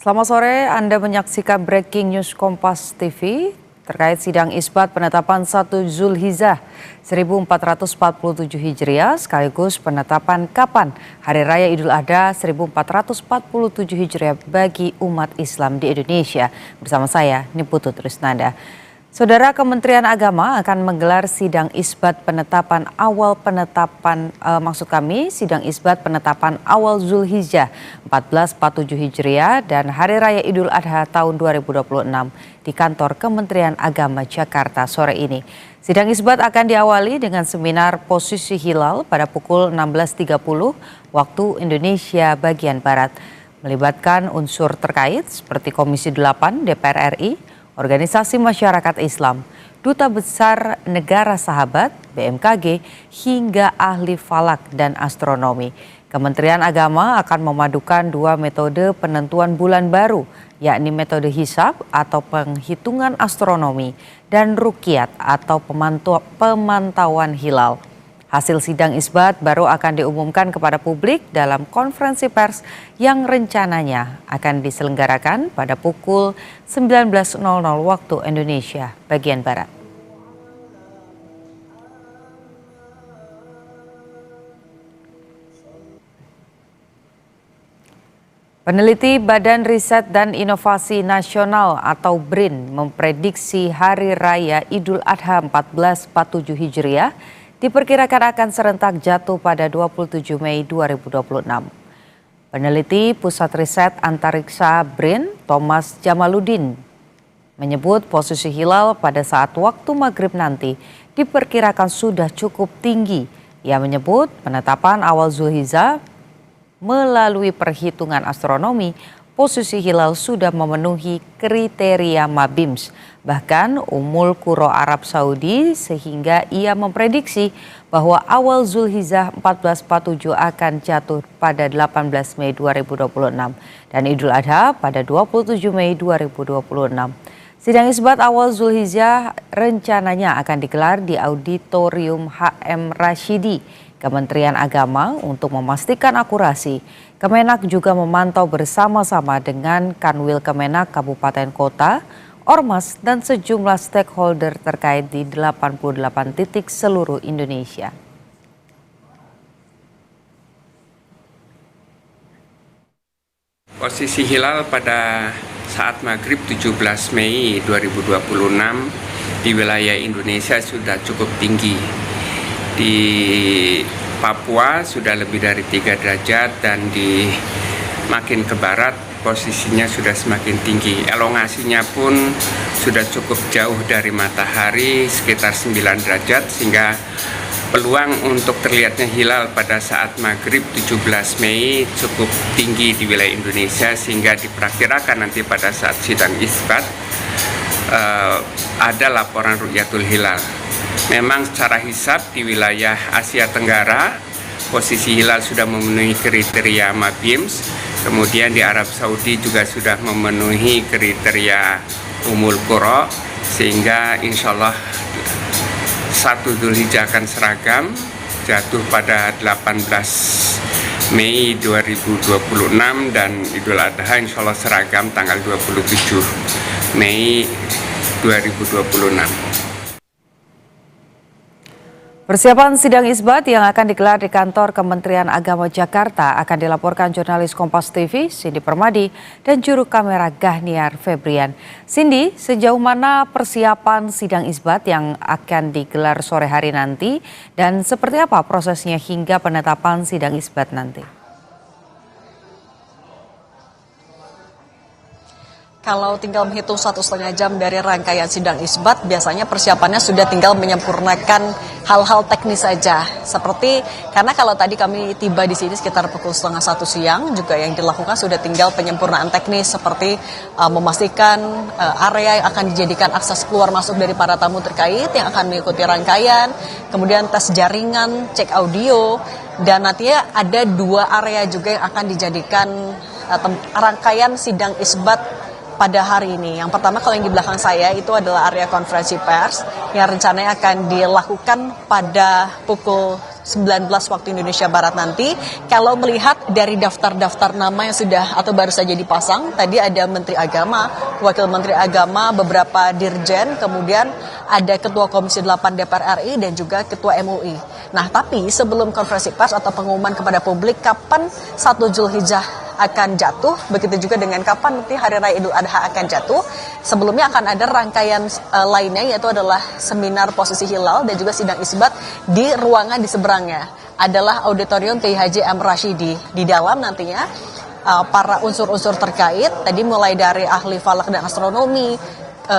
Selamat sore, Anda menyaksikan Breaking News Kompas TV terkait sidang isbat penetapan 1 Zulhijjah 1447 Hijriah sekaligus penetapan kapan Hari Raya Idul Adha 1447 Hijriah bagi umat Islam di Indonesia. Bersama saya, Niputu Trisnanda. Saudara, Kementerian Agama akan menggelar sidang isbat penetapan awal sidang isbat penetapan awal Zulhijjah 1447 Hijriah dan Hari Raya Idul Adha tahun 2026 di kantor Kementerian Agama Jakarta sore ini. Sidang isbat akan diawali dengan seminar posisi hilal pada pukul 16.30 waktu Indonesia bagian Barat. Melibatkan unsur terkait seperti Komisi 8 DPR RI, Organisasi Masyarakat Islam, Duta Besar Negara Sahabat, BMKG, hingga ahli falak dan astronomi. Kementerian Agama akan memadukan dua metode penentuan bulan baru, yakni metode hisab atau penghitungan astronomi dan ruqyat atau pemantauan hilal. Hasil sidang isbat baru akan diumumkan kepada publik dalam konferensi pers yang rencananya akan diselenggarakan pada pukul 19.00 waktu Indonesia bagian Barat. Peneliti Badan Riset dan Inovasi Nasional atau BRIN memprediksi Hari Raya Idul Adha 1447 Hijriah diperkirakan akan serentak jatuh pada 27 Mei 2026. Peneliti Pusat Riset Antariksa BRIN, Thomas Jamaluddin, menyebut posisi hilal pada saat waktu maghrib nanti diperkirakan sudah cukup tinggi. Ia menyebut penetapan awal Zulhijjah melalui perhitungan astronomi, posisi hilal sudah memenuhi kriteria Mabims, bahkan Ummul Qura Arab Saudi, sehingga ia memprediksi bahwa awal Zulhijjah 1447 akan jatuh pada 18 Mei 2026 dan Idul Adha pada 27 Mei 2026. Sidang isbat awal Zulhijjah rencananya akan digelar di Auditorium HM Rashidi, Kementerian Agama untuk memastikan akurasi. Kemenak juga memantau bersama-sama dengan Kanwil Kemenak Kabupaten Kota, Ormas, dan sejumlah stakeholder terkait di 88 titik seluruh Indonesia. Posisi hilal pada saat maghrib 17 Mei 2026 di wilayah Indonesia sudah cukup tinggi. Di Papua sudah lebih dari 3 derajat dan di makin ke barat posisinya sudah semakin tinggi. Elongasinya pun sudah cukup jauh dari matahari, sekitar 9 derajat, sehingga peluang untuk terlihatnya hilal pada saat maghrib 17 Mei cukup tinggi di wilayah Indonesia, sehingga diperkirakan nanti pada saat sidang isbat ada laporan ru'yatul hilal. Memang secara hisab di wilayah Asia Tenggara posisi hilal sudah memenuhi kriteria Mabims, kemudian di Arab Saudi juga sudah memenuhi kriteria Ummul Qura, sehingga insya Allah 1 Zulhijjah akan seragam, jatuh pada 18 Mei 2026 dan Idul Adha insya Allah seragam tanggal 27 Mei 2026. Persiapan sidang isbat yang akan digelar di kantor Kementerian Agama Jakarta akan dilaporkan jurnalis Kompas TV, Cindy Permadi, dan juru kamera Gahniar Febrian. Cindy, sejauh mana persiapan sidang isbat yang akan digelar sore hari nanti dan seperti apa prosesnya hingga penetapan sidang isbat nanti? Kalau tinggal menghitung 1,5 jam dari rangkaian sidang isbat, biasanya persiapannya sudah tinggal menyempurnakan hal-hal teknis saja. Seperti, karena kalau tadi kami tiba di sini sekitar pukul 12:30 siang, juga yang dilakukan sudah tinggal penyempurnaan teknis seperti memastikan area yang akan dijadikan akses keluar masuk dari para tamu terkait yang akan mengikuti rangkaian, kemudian tes jaringan, cek audio, dan nantinya ada 2 area juga yang akan dijadikan rangkaian sidang isbat pada hari ini. Yang pertama, kalau yang di belakang saya itu adalah area konferensi pers yang rencananya akan dilakukan pada pukul 19 waktu Indonesia Barat nanti. Kalau melihat dari daftar-daftar nama yang sudah atau baru saja dipasang, tadi ada Menteri Agama, Wakil Menteri Agama, beberapa dirjen, kemudian ada Ketua Komisi 8 DPR RI dan juga Ketua MUI. Nah, tapi sebelum konferensi pers atau pengumuman kepada publik kapan 1 Zulhijjah akan jatuh, begitu juga dengan kapan nanti Hari Raya Idul Adha akan jatuh. Sebelumnya akan ada rangkaian lainnya, yaitu adalah seminar posisi hilal dan juga sidang isbat di ruangan di seberangnya. Adalah Auditorium Kiai Haji M. Rashidi. Di dalam nantinya para unsur-unsur terkait, tadi mulai dari ahli falak dan astronomi,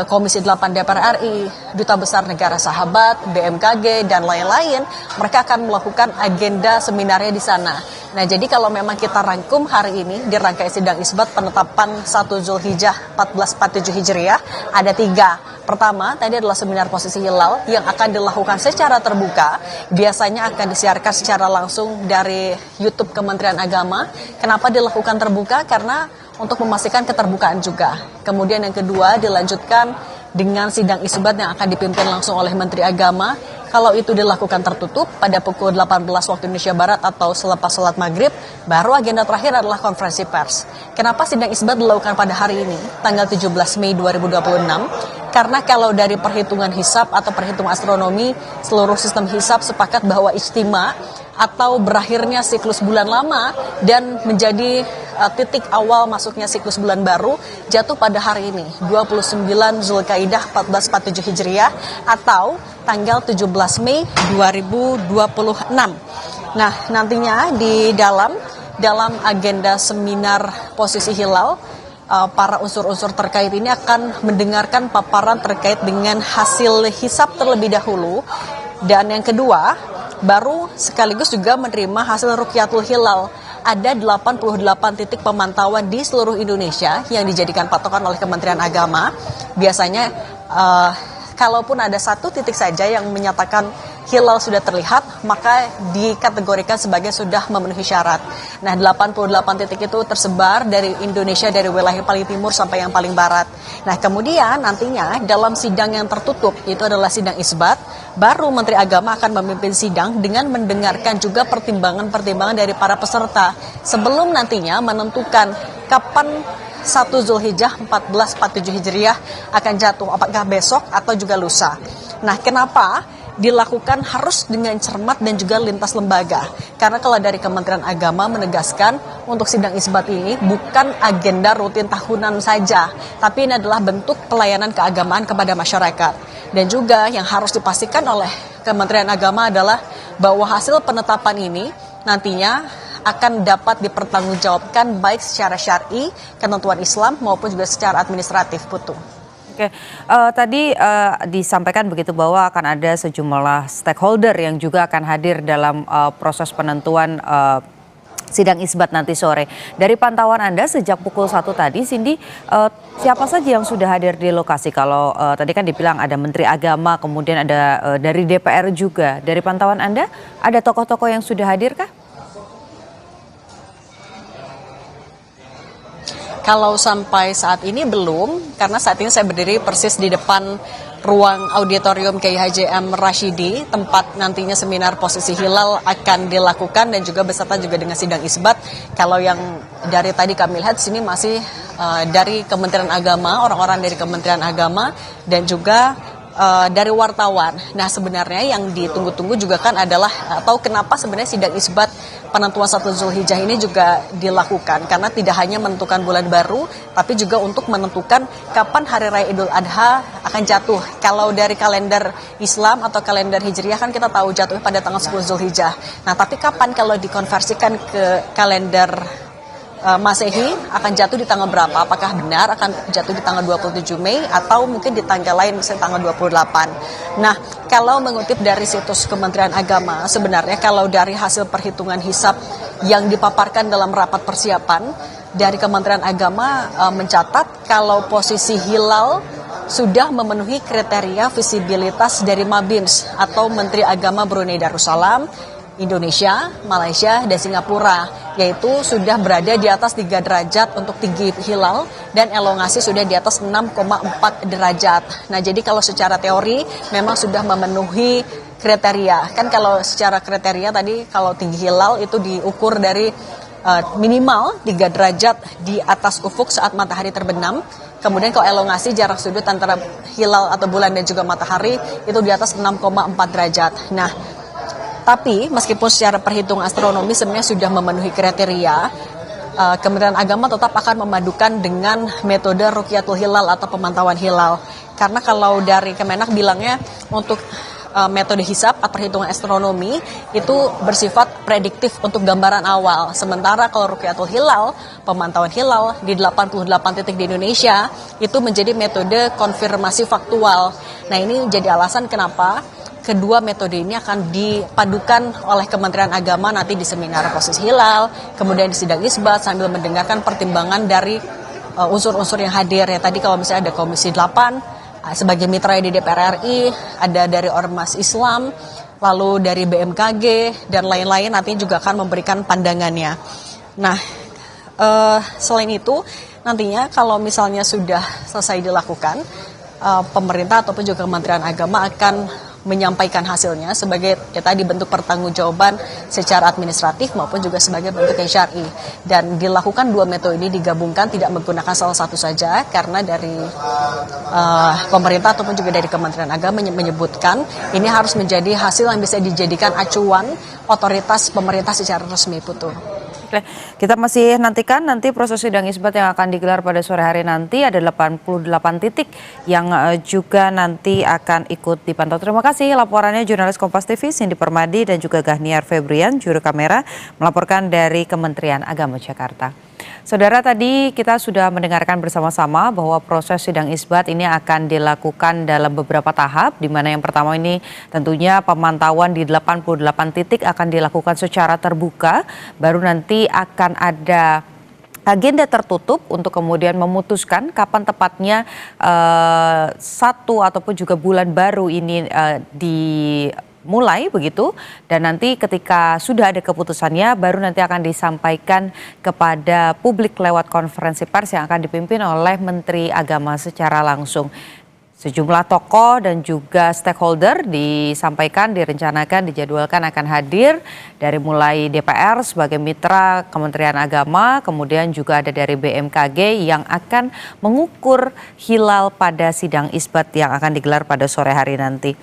Komisi 8 DPR RI, Duta Besar Negara Sahabat, BMKG, dan lain-lain, mereka akan melakukan agenda seminarnya di sana. Nah, jadi kalau memang kita rangkum hari ini di rangkaian sidang isbat penetapan 1 Zulhijjah 1447 Hijriah, ada 3. Pertama, tadi adalah seminar posisi hilal yang akan dilakukan secara terbuka. Biasanya akan disiarkan secara langsung dari YouTube Kementerian Agama. Kenapa dilakukan terbuka? Karena untuk memastikan keterbukaan juga. Kemudian yang kedua dilanjutkan dengan sidang isbat yang akan dipimpin langsung oleh Menteri Agama. Kalau itu dilakukan tertutup pada pukul 18 waktu Indonesia Barat atau selepas sholat maghrib, baru agenda terakhir adalah konferensi pers. Kenapa sidang isbat dilakukan pada hari ini, tanggal 17 Mei 2026? Karena kalau dari perhitungan hisab atau perhitungan astronomi, seluruh sistem hisab sepakat bahwa ijtima atau berakhirnya siklus bulan lama dan menjadi titik awal masuknya siklus bulan baru jatuh pada hari ini 29 Zulkaidah 1447 Hijriah atau tanggal 17 Mei 2026. Nah, nantinya di dalam agenda seminar posisi hilal, para unsur-unsur terkait ini akan mendengarkan paparan terkait dengan hasil hisab terlebih dahulu, dan yang kedua baru sekaligus juga menerima hasil Rukyatul Hilal. Ada 88 titik pemantauan di seluruh Indonesia yang dijadikan patokan oleh Kementerian Agama. Biasanya kalaupun ada 1 titik saja yang menyatakan hilal sudah terlihat, maka dikategorikan sebagai sudah memenuhi syarat. Nah, 88 titik itu tersebar dari Indonesia, dari wilayah paling timur sampai yang paling barat. Nah, kemudian nantinya dalam sidang yang tertutup, itu adalah sidang isbat, baru Menteri Agama akan memimpin sidang dengan mendengarkan juga pertimbangan-pertimbangan dari para peserta sebelum nantinya menentukan kapan 1 Zulhijjah 1447 Hijriah akan jatuh, apakah besok atau juga lusa. Nah, kenapa dilakukan harus dengan cermat dan juga lintas lembaga? Karena kalau dari Kementerian Agama menegaskan untuk sidang isbat ini bukan agenda rutin tahunan saja, tapi ini adalah bentuk pelayanan keagamaan kepada masyarakat. Dan juga yang harus dipastikan oleh Kementerian Agama adalah bahwa hasil penetapan ini nantinya akan dapat dipertanggungjawabkan baik secara syar'i, ketentuan Islam, maupun juga secara administratif, Putu. Oke, tadi disampaikan begitu bahwa akan ada sejumlah stakeholder yang juga akan hadir dalam proses penentuan sidang isbat nanti sore. Dari pantauan Anda sejak pukul 1 tadi, Cindy, siapa saja yang sudah hadir di lokasi? Kalau tadi kan dibilang ada Menteri Agama, kemudian ada dari DPR juga. Dari pantauan Anda, ada tokoh-tokoh yang sudah hadir kah? Kalau sampai saat ini belum, karena saat ini saya berdiri persis di depan ruang auditorium Kiai Haji M. Rashidi, tempat nantinya seminar posisi hilal akan dilakukan dan juga beserta juga dengan sidang isbat. Kalau yang dari tadi kami lihat di sini masih dari Kementerian Agama, orang-orang dari Kementerian Agama dan juga dari wartawan. Nah, sebenarnya yang ditunggu-tunggu juga kan adalah atau kenapa sebenarnya sidang isbat penentuan 1 Zulhijjah ini juga dilakukan, karena tidak hanya menentukan bulan baru tapi juga untuk menentukan kapan Hari Raya Idul Adha akan jatuh. Kalau dari kalender Islam atau kalender Hijriah kan kita tahu jatuhnya pada tanggal 10 Zulhijjah. Nah, tapi kapan kalau dikonversikan ke kalender Masehi akan jatuh di tanggal berapa? Apakah benar akan jatuh di tanggal 27 Mei atau mungkin di tanggal lain misalnya tanggal 28? Nah, kalau mengutip dari situs Kementerian Agama, sebenarnya kalau dari hasil perhitungan hisab yang dipaparkan dalam rapat persiapan dari Kementerian Agama mencatat kalau posisi hilal sudah memenuhi kriteria visibilitas dari Mabims atau Menteri Agama Brunei Darussalam, Indonesia, Malaysia, dan Singapura, yaitu sudah berada di atas 3 derajat untuk tinggi hilal dan elongasi sudah di atas 6,4 derajat. Nah, jadi kalau secara teori memang sudah memenuhi kriteria. Kan kalau secara kriteria tadi kalau tinggi hilal itu diukur dari minimal 3 derajat di atas ufuk saat matahari terbenam. Kemudian kalau elongasi jarak sudut antara hilal atau bulan dan juga matahari itu di atas 6,4 derajat. Nah, tapi meskipun secara perhitungan astronomi sebenarnya sudah memenuhi kriteria, Kementerian Agama tetap akan memadukan dengan metode Rukyatul Hilal atau pemantauan hilal. Karena kalau dari Kemenak bilangnya untuk metode hisab atau perhitungan astronomi itu bersifat prediktif untuk gambaran awal. Sementara kalau Rukyatul Hilal, pemantauan hilal di 88 titik di Indonesia itu menjadi metode konfirmasi faktual. Nah, ini jadi alasan kenapa kedua metode ini akan dipadukan oleh Kementerian Agama nanti di seminar posisi hilal, kemudian di sidang isbat sambil mendengarkan pertimbangan dari unsur-unsur yang hadir. Ya, tadi kalau misalnya ada Komisi 8 sebagai mitra di DPR RI, ada dari Ormas Islam, lalu dari BMKG, dan lain-lain nanti juga akan memberikan pandangannya. Nah, selain itu, nantinya kalau misalnya sudah selesai dilakukan, pemerintah ataupun juga Kementerian Agama akan menyampaikan hasilnya sebagai tadi bentuk pertanggungjawaban secara administratif maupun juga sebagai bentuk yang syar'i. Dan dilakukan dua metode ini digabungkan, tidak menggunakan salah satu saja, karena dari pemerintah ataupun juga dari Kementerian Agama menyebutkan ini harus menjadi hasil yang bisa dijadikan acuan otoritas pemerintah secara resmi, Putu. Oke, kita masih nantikan nanti proses sidang isbat yang akan digelar pada sore hari nanti. Ada 88 titik yang juga nanti akan ikut dipantau. Terima kasih laporannya jurnalis Kompas TV Cindy Permadi dan juga Gahniar Febrian, juru kamera, melaporkan dari Kementerian Agama Jakarta. Saudara, tadi kita sudah mendengarkan bersama-sama bahwa proses sidang isbat ini akan dilakukan dalam beberapa tahap, di mana yang pertama ini tentunya pemantauan di 88 titik akan dilakukan secara terbuka, baru nanti akan ada agenda tertutup untuk kemudian memutuskan kapan tepatnya satu ataupun juga bulan baru ini dimulai begitu, dan nanti ketika sudah ada keputusannya baru nanti akan disampaikan kepada publik lewat konferensi pers yang akan dipimpin oleh Menteri Agama secara langsung. Sejumlah tokoh dan juga stakeholder disampaikan, direncanakan, dijadwalkan akan hadir dari mulai DPR sebagai mitra Kementerian Agama, kemudian juga ada dari BMKG yang akan mengukur hilal pada sidang isbat yang akan digelar pada sore hari nanti.